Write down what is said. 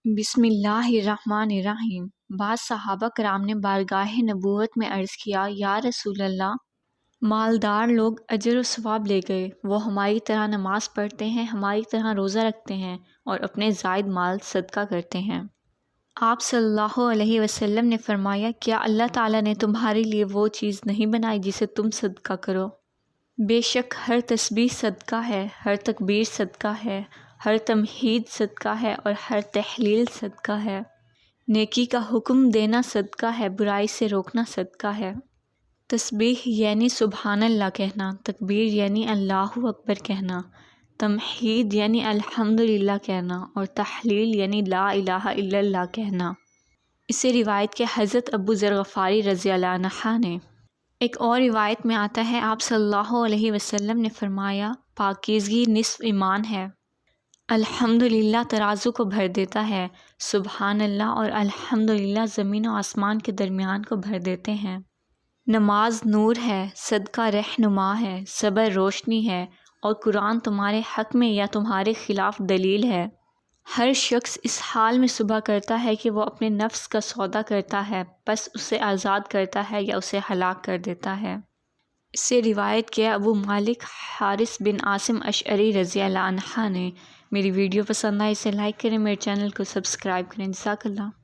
بسم اللہ الرحمن الرحیم۔ بعض صحابہ کرام نے بارگاہ نبوت میں عرض کیا، یا رسول اللہ، مالدار لوگ اجر و ثواب لے گئے، وہ ہماری طرح نماز پڑھتے ہیں، ہماری طرح روزہ رکھتے ہیں اور اپنے زائد مال صدقہ کرتے ہیں۔ آپ صلی اللہ علیہ وسلم نے فرمایا، کیا اللہ تعالیٰ نے تمہارے لیے وہ چیز نہیں بنائی جسے تم صدقہ کرو؟ بے شک ہر تسبیح صدقہ ہے، ہر تکبیر صدقہ ہے، ہر تمہید صدقہ ہے اور ہر تحلیل صدقہ ہے۔ نیکی کا حکم دینا صدقہ ہے، برائی سے روکنا صدقہ ہے۔ تسبیح یعنی سبحان اللہ کہنا، تکبیر یعنی اللہ اکبر کہنا، تمہید یعنی الحمدللہ کہنا اور تحلیل یعنی لا الہ الا اللہ کہنا۔ اسے روایت کے حضرت ابو ذر غفاری رضی اللہ عنہ نے۔ ایک اور روایت میں آتا ہے، آپ صلی اللہ علیہ وسلم نے فرمایا، پاکیزگی نصف ایمان ہے۔ الحمدللہ ترازو کو بھر دیتا ہے، سبحان اللہ اور الحمدللہ زمین و آسمان کے درمیان کو بھر دیتے ہیں۔ نماز نور ہے، صدقہ رہنما ہے، صبر روشنی ہے اور قرآن تمہارے حق میں یا تمہارے خلاف دلیل ہے۔ ہر شخص اس حال میں صبح کرتا ہے کہ وہ اپنے نفس کا سودا کرتا ہے، پس اسے آزاد کرتا ہے یا اسے ہلاک کر دیتا ہے۔ اس سے روایت کیا ابو مالک حارث بن عاصم اشعری رضی اللہ عنہ نے۔ میری ویڈیو پسند آئی اسے لائک کریں، میرے چینل کو سبسکرائب کریں۔ جزاک اللہ۔